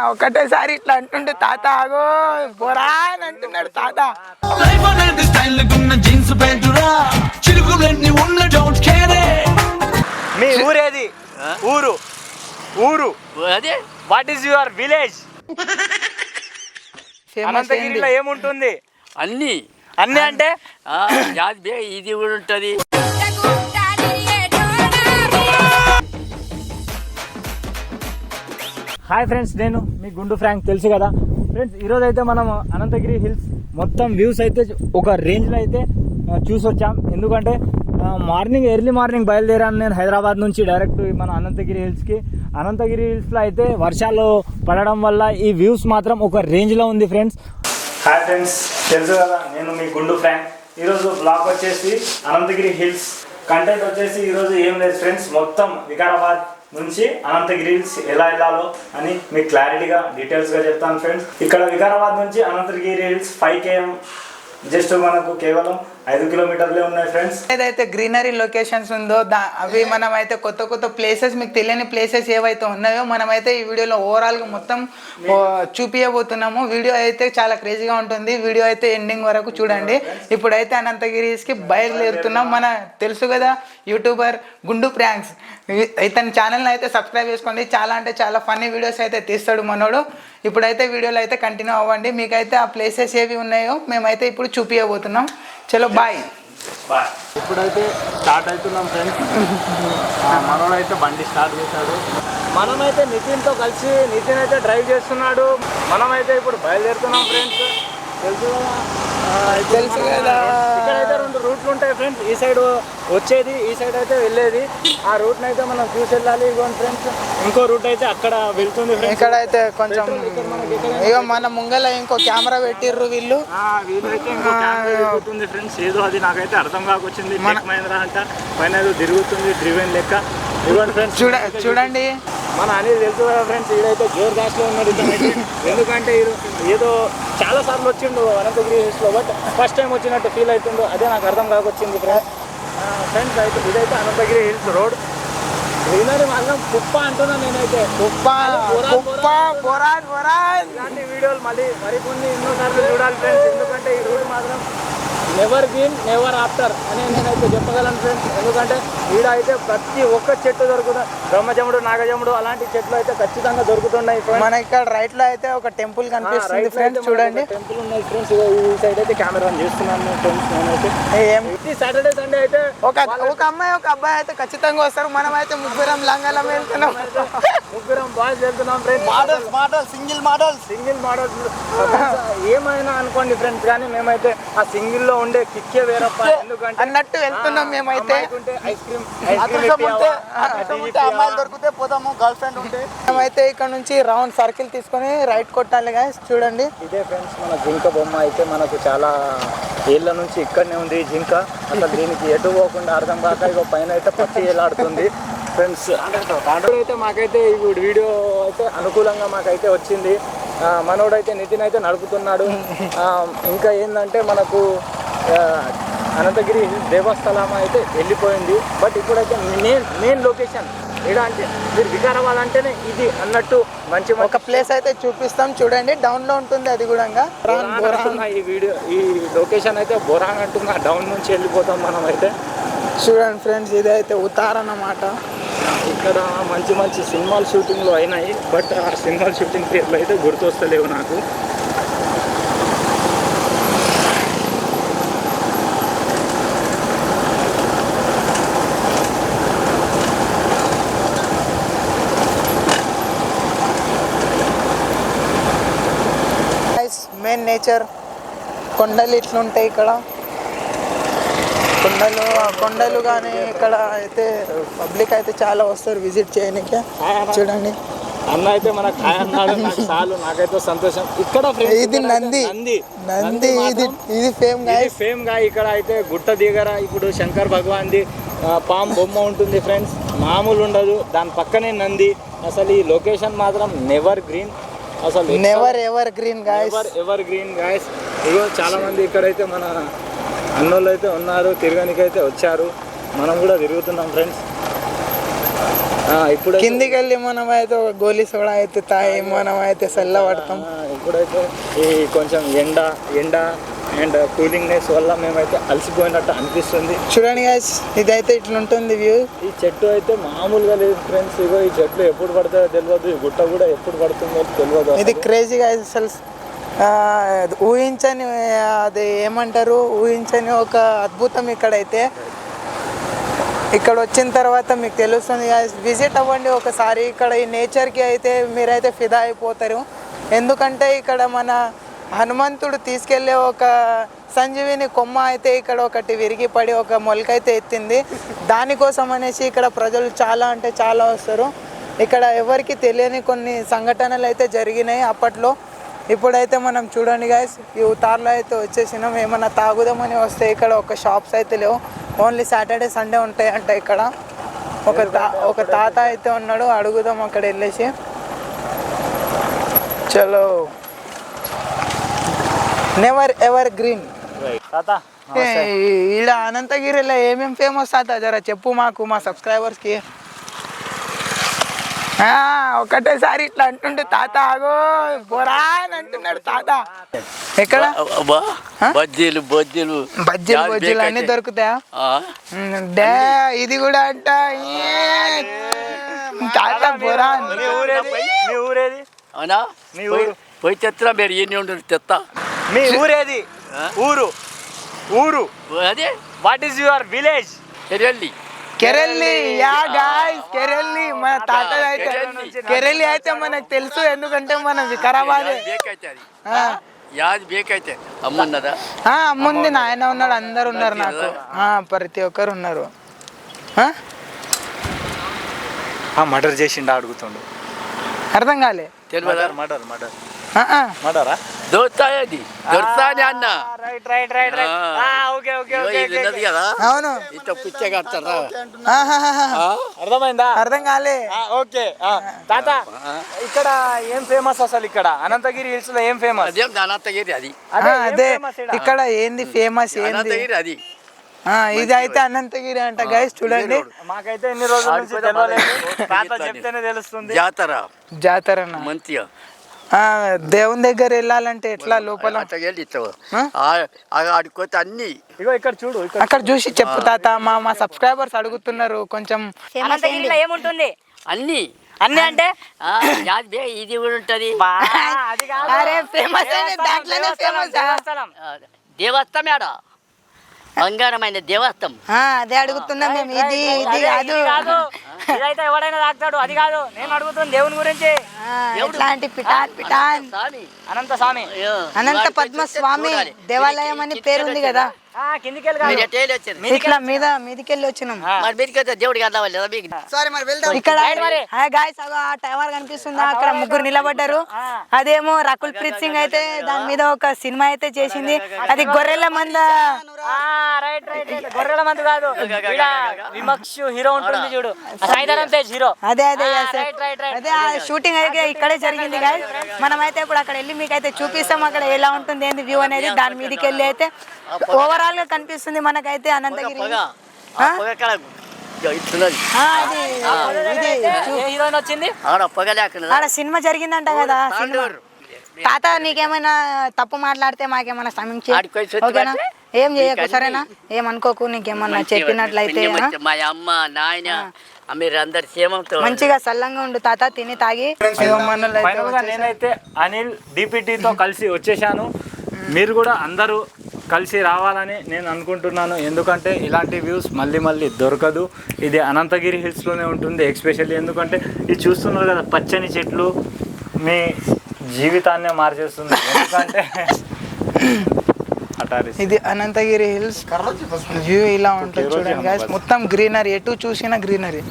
ఒకటేసారి ఇట్లా అంటుండే తాత ఆగో పోరా అని అంటున్నాడు తాత. మీ ఊరేది? ఊరు ఊరు అదే. What is your village? అనంతగిరిలో ఏముంటుంది? అన్ని అన్ని అంటే ఇది కూడా ఉంటది. హాయ్ ఫ్రెండ్స్, నేను మీ గుండు ఫ్రాంక్, తెలుసు కదా ఫ్రెండ్స్. ఈరోజు అయితే మనం అనంతగిరి హిల్స్ మొత్తం వ్యూస్ అయితే ఒక రేంజ్లో అయితే చూసి వచ్చాం. ఎందుకంటే ఎర్లీ మార్నింగ్ బయలుదేరాను నేను హైదరాబాద్ నుంచి డైరెక్ట్ మన అనంతగిరి హిల్స్కి. అనంతగిరి హిల్స్లో అయితే వర్షాలు పడడం వల్ల ఈ వ్యూస్ మాత్రం ఒక రేంజ్లో ఉంది ఫ్రెండ్స్. హాయ్ ఫ్రెండ్స్, తెలుసు కదా నేను మీ గుండు ఫ్రాంక్. ఈరోజు బ్లాగ్ వచ్చేసి అనంతగిరి హిల్స్. కంటెంట్ వచ్చేసి ఈరోజు ఏం లేదు ఫ్రెండ్స్, మొత్తం వికారాబాద్ నుంచి అనంతగిరి హిల్స్ ఎలా వెళ్ళాలో అని మీకు క్లారిటీగా డీటెయిల్స్గా చెప్తాను ఫ్రెండ్స్. ఇక్కడ వికారాబాద్ నుంచి అనంతగిరి హిల్స్ 5 km, జస్ట్ మనకు కేవలం 5 కిలోమీటర్లే ఉన్నాయి ఫ్రెండ్స్. ఏదైతే గ్రీనరీ లొకేషన్స్ ఉందో అవి మనం అయితే కొత్త కొత్త ప్లేసెస్, మీకు తెలియని ప్లేసెస్ ఏవైతే ఉన్నాయో మనమైతే ఈ వీడియోలో ఓవరాల్గా మొత్తం చూపించబోతున్నాము. వీడియో అయితే చాలా క్రేజీగా ఉంటుంది. వీడియో అయితే ఎండింగ్ వరకు చూడండి. ఇప్పుడైతే అనంతగిరిస్కి బయలుదేరుతున్నాం. మన తెలుసు కదా యూట్యూబర్ గుండు ప్రాంక్స్, ఇతని ఛానల్ని అయితే సబ్స్క్రైబ్ చేసుకోండి. చాలా అంటే చాలా ఫన్నీ వీడియోస్ అయితే తీస్తాడు మనోడు. ఇప్పుడైతే వీడియోలో అయితే కంటిన్యూ అవ్వండి. మీకైతే ఆ ప్లేసెస్ ఏవి ఉన్నాయో మేమైతే ఇప్పుడు చూపించబోతున్నాం. చలో బాయ్. ఇప్పుడైతే స్టార్ట్ అవుతున్నాం ఫ్రెండ్స్. మనోడు అయితే బండి స్టార్ట్ చేశాడు. మనమైతే నితిన్తో కలిసి, నితిన్ అయితే డ్రైవ్ చేస్తున్నాడు. మనమైతే ఇప్పుడు బయలుదేరుతున్నాం ఫ్రెండ్స్. తెలుసు కదా ఇక్కడైతే 2 రూట్లు ఉంటాయి ఫ్రెండ్స్. ఈ సైడ్ వచ్చేది, ఈ సైడ్ అయితే వెళ్ళేది. ఆ రూట్ని అయితే మనం చూసి వెళ్ళాలి. ఇవ్వండి ఫ్రెండ్స్, ఇంకో రూట్ అయితే అక్కడ వెళ్తుంది ఫ్రెండ్స్. ఇక్కడైతే కొంచెం ఇక మన ముంగల ఇంకో కెమెరా పెట్టిర్రు వీళ్ళు. వీళ్ళైతే ఇంకో కెమెరా తిరుగుతుంది ఫ్రెండ్స్. ఏదో అది నాకైతే అర్థం కాకొచ్చింది. మహేంద్ర అంట పైన ఏదో తిరుగుతుంది డ్రివెన్ లెక్క. ఇవ్వండి ఫ్రెండ్స్, చూడండి. మన అనేది తెలుసు కదా ఫ్రెండ్స్, ఈడైతే జోర్ దాస్లో ఉన్నాడు ఇతనైతే. ఎందుకంటే ఏదో చాలా సార్లు వచ్చిండు అనంతగిరి హిల్స్లో, బట్ ఫస్ట్ టైం వచ్చినట్టు ఫీల్ అవుతుందో అదే నాకు అర్థం కాకొచ్చింది ఫ్రెండ్స్. అయితే ఇదైతే అనంతగిరి హిల్స్ రోడ్. గ్రీనరీ మాత్రం కుప్ప అంటున్నా నేనైతే. ఇలాంటి వీడియోలు మరికొన్ని ఎన్నోసార్లు చూడాలి ఫ్రెండ్స్. ఎందుకంటే ఈ రూట్ మాత్రం నెవర్ గ్రీన్ నెవర్ ఆఫ్టర్ అని నేనైతే చెప్పగలను ఫ్రెండ్స్. ఎందుకంటే ఈడ అయితే ప్రతి ఒక్క చెట్టు దొరుకుతుంది. బ్రహ్మజముడు, నాగజముడు అలాంటి చెట్లు అయితే ఖచ్చితంగా దొరుకుతున్నాయి. మన ఇక్కడ రైట్ లో అయితే ఒక టెంపుల్ కనిపిస్తుంది ఫ్రెండ్స్, చూడండి. టెంపుల్ ఉన్నాయి ఫ్రెండ్స్. ఈ సైడ్ అయితే కెమెరా చేస్తున్నాను ఫ్రెండ్స్. నేనైతే సాటర్డే సండే అయితే ఒక అమ్మాయి ఒక అబ్బాయి అయితే ఖచ్చితంగా వస్తారు. మనం అయితే ముగ్గురం లంగాలం వెళ్తున్నాం. ముగ్గురం బాయ్స్ వెళ్తున్నాం ఫ్రెండ్స్. సింగిల్ మోడల్స్ ఏమైనా అనుకోండి ఫ్రెండ్స్, కానీ మేమైతే ఆ సింగిల్ లో ఉండే కిక్కే వేరప్ప. ఎందుకంటే అన్నట్టు వెళ్తున్నాం మేమైతే. ఐస్ క్రీమ్ అమ్మాయిలు దొరికితే పోతాము, గర్ల్ ఫ్రెండ్ ఉంటే. మేమైతే ఇక్కడ నుంచి రౌండ్ సర్కిల్ తీసుకొని రైట్ కొట్టాలి గాయ్స్. చూడండి, ఇదే ఫ్రెండ్స్ మన జింక బొమ్మ. అయితే మనకు చాలా ఏళ్ళ నుంచి ఇక్కడనే ఉంది ఈ జింక. అసలు దీనికి ఎటు పోకుండా అర్థం కాక ఇక పైన అయితే పచ్చి ఏలాడుతుంది ఫ్రెండ్స్. అయితే మాకైతే ఇప్పుడు వీడియో అయితే అనుకూలంగా మాకైతే వచ్చింది. మనోడైతే నితిన్ అయితే నడుపుతున్నాడు. ఇంకా ఏంటంటే మనకు అనంతగిరి దేవస్థలం అయితే వెళ్ళిపోయింది. బట్ ఇప్పుడైతే మెయిన్ లొకేషన్ ఏడా అంటే మీరు వికారాబాద్ అంటేనే ఇది అన్నట్టు మంచి ఒక ప్లేస్ అయితే చూపిస్తాం. చూడండి, డౌన్ లో ఉంటుంది అది కూడా. ఈ వీడియో ఈ లొకేషన్ అయితే బొరాన్ అంటున్నా. డౌన్ నుంచి వెళ్ళిపోతాం మనం అయితే. చూడండి ఫ్రెండ్స్, ఇదైతే ఉతార్ అన్నమాట. ఇక్కడ మంచి మంచి సినిమాల షూటింగ్లు అయినాయి. బట్ ఆ సినిమాల షూటింగ్ పేర్లు అయితే గుర్తొస్తలేవు నాకు. మెయిన్ నేచర్, కొండలు ఇట్లుంటాయి ఇక్కడ. కొండలు కానీ ఇక్కడ అయితే పబ్లిక్ అయితే చాలా వస్తారు విజిట్ చేయడానికి. చూడండి, అన్న అయితే మనకు హాయ్ అన్నాడు. నాకు చాలు, నాకైతే సంతోషం. ఇక్కడ ఇది నంది. ఇది ఫేమ్ గా ఇక్కడ అయితే గుట్ట దిగర ఇప్పుడు శంకర్ భగవాన్ది పాము బొమ్మ ఉంటుంది ఫ్రెండ్స్. మామూలు ఉండదు. దాని పక్కనే నంది. అసలు ఈ లొకేషన్ మాత్రం నెవర్ గ్రీన్. అసలు ఎవర్ గ్రీన్ గాయస్. ఇగో చాలా మంది ఇక్కడైతే మన అన్నోళ్ళు అయితే ఉన్నారు, తిరగడానికి అయితే వచ్చారు. మనం కూడా తిరుగుతున్నాం ఫ్రెండ్స్. ఇప్పుడు కిందికి వెళ్ళి మనం అయితే ఒక గోలీ సోడా అయితే తాగి మనం అయితే చల్ల పడతాం. ఇప్పుడైతే ఈ కొంచెం ఎండ అండ్ కూలింగ్నెస్ వల్ల మేమైతే అలసిపోయినట్టు అనిపిస్తుంది. చూడండి గైస్, ఇదైతే ఇట్లుంటుంది వ్యూ. ఈ చెట్టు అయితే మామూలుగా లేదు ఫ్రెండ్స్. ఇగో ఈ చెట్లు ఎప్పుడు పడతాయో తెలియదు, ఈ గుట్ట కూడా ఎప్పుడు పడుతుందో తెలియదు. ఇది క్రేజీ గైస్, అసలు ఊహించని, అది ఏమంటారు, ఊహించని ఒక అద్భుతం ఇక్కడైతే. ఇక్కడ వచ్చిన తర్వాత మీకు తెలుస్తుంది గైస్, విజిట్ అవ్వండి ఒకసారి. ఇక్కడ ఈ నేచర్కి అయితే మీరైతే ఫిదా అయిపోతారు. ఎందుకంటే ఇక్కడ మన హనుమంతుడు తీసుకెళ్లే ఒక సంజీవిని కొమ్మ అయితే ఇక్కడ ఒకటి విరిగి పడి ఒక మొలకైతే ఎత్తింది. దానికోసం అనేసి ఇక్కడ ప్రజలు చాలా అంటే చాలా వస్తారు. ఇక్కడ ఎవరికి తెలియని కొన్ని సంఘటనలు అయితే జరిగినాయి అప్పట్లో. ఇప్పుడైతే మనం చూడండి గైస్, ఈ ఉతార్లో అయితే వచ్చేసినాం. ఏమన్నా తాగుదామని వస్తే ఇక్కడ ఒక షాప్స్ అయితే లేవు, ఓన్లీ సాటర్డే సండే ఉంటాయి అంట ఇక్కడ. ఒక తాత అయితే ఉన్నాడు, అడుగుదాం అక్కడ వెళ్ళేసి. చలో, నెవర్ ఎవర్ గ్రీన్. ఈడ అనంతగిరిలో ఏమేమి ఫేమస్ తాత, జరా చెప్పు మాకు, మా సబ్స్క్రైబర్స్కి. ఒకటేసారి ఇట్లా అంటుండే తాత, ఆగో బొరా అని అంటున్నాడు తాత. ఎక్కడ బజ్జీలు బజ్జీలు అన్ని దొరుకుతాయా? ఇది కూడా అంట తాత బొరా. మీ ఊరేది? అవునా, పోయి తెస్తా. మీరు ఎన్ని ఉంటుంది తెస్తా. మీ ఊరేది? ఊరు అదే. What is your village? Kerelli. Yeah guys, Kerelli మన తాత అయితే. కెరెల్లి అయితే మనకు తెలుసు, ఎందుకంటే మన వికారాబాద్. యాది బేకైతే అమ్మున్నదా? అమ్ముంది, నాయన ఉన్నాడు, అందరు ఉన్నారు నాకు. ప్రతి ఒక్కరు ఉన్నారు. మర్డర్ చేసిండా అడుగుతుండు. అర్థం కాలే. తెలియదా? మర్డరా? దోస్తాది దొరుకుతానే అన్న. కదా అవును, ఇంత పుచ్చగా వస్తారా? అర్థమైందా? అర్థం కాలే. ఓకే తాత, ఇక్కడ ఏం ఫేమస్ అసలు? ఇక్కడ అనంతగిరి హిల్స్ లో ఏం ఫేమస్? అదేం అనంతగిరి అది. అదే ఇక్కడ ఏంది ఫేమస్ ఏంది? అనంతగిరి అది. ఇది అయితే అనంతగిరి అంట గైస్, చూడండి. మాకైతే ఎన్ని రోజుల నుంచి తెలియలేదు, తాత చెప్తేనే తెలుస్తుంది. జాతర మంచిగా దేవుని దగ్గర వెళ్ళాలంటే ఎట్లా లోపల ఆడుకోతే అన్ని. ఇగో ఇక్కడ చూడు, అక్కడ చూసి చెప్పు తాత. మా సబ్స్క్రైబర్స్ అడుగుతున్నారు కొంచెం. అనంతగిరిలో ఏముంటుంది? అన్ని అన్ని అంటే ఇది కూడా ఉంటది. దేవస్థానం ఆడ, బంగారమైన దేవస్థానం. అదే అడుగుతున్నాం మేము. ఇది కాదు, ఇదైతే ఎవడైనా తాగుతాడు, అది కాదు నేను అడుగుతుంది దేవుని గురించి. ఎట్లాంటి పిటాన్ అనంత స్వామి, అనంత పద్మ స్వామి దేవాలయం అని పేరుంది కదా. ఇట్లా మీదికెళ్ళి వచ్చినాం. ఇక్కడ గాయ్స్ ఆ టవర్ కనిపిస్తుంది, అక్కడ ముగ్గురు నిలబడ్డారు. అదేమో రకుల్ ప్రీత్ సింగ్ అయితే దాని మీద ఒక సినిమా అయితే చేసింది. అది గొర్రెల మంద. గొర్రెల మంది కాదు, విమక్ష్ హీరో ఉంటుంది చూడు, సాయిధరం తేజ్ హీరో. అదే ఆ షూటింగ్ అయితే ఇక్కడే జరిగింది గాయ్స్. మనమైతే ఇప్పుడు అక్కడ వెళ్ళి మీకైతే చూపిస్తాం అక్కడ ఎలా ఉంటుంది ఏంది వ్యూ అనేది. దాని మీదకి వెళ్ళి అయితే ఓవరాల్ గా కనిపిస్తుంది మనకైతే అనంతగిరి. ఆడ సినిమా జరిగిందంట కదా. తాత, నీకేమైనా తప్పు మాట్లాడితే మాకేమైనా సమీక్ష ఓకేనా? ఏం చేయకు, సరేనా? ఏమనుకోకు. నీకేమన్నా చెప్పినట్లయితే మంచిగా సల్లంగా ఉండు తాత, తిని తాగి. నేనైతే అనిల్ డిపిటీతో కలిసి వచ్చేసాను. మీరు కూడా అందరూ కలిసి రావాలని నేను అనుకుంటున్నాను. ఎందుకంటే ఇలాంటి వ్యూస్ మళ్ళీ దొరకదు. ఇది అనంతగిరి హిల్స్లోనే ఉంటుంది ఎక్స్పెషల్లీ. ఎందుకంటే ఇది చూస్తున్నారు కదా, పచ్చని చెట్లు మీ జీవితాన్నే మార్చేస్తుంది. ఎందుకంటే ఇది అనంతగిరి హిల్స్ వ్యూ ఇలా ఉంటుంది చూడండి గాయ్స్. మొత్తం గ్రీనరీ, ఎటు చూసినా గ్రీనరీ.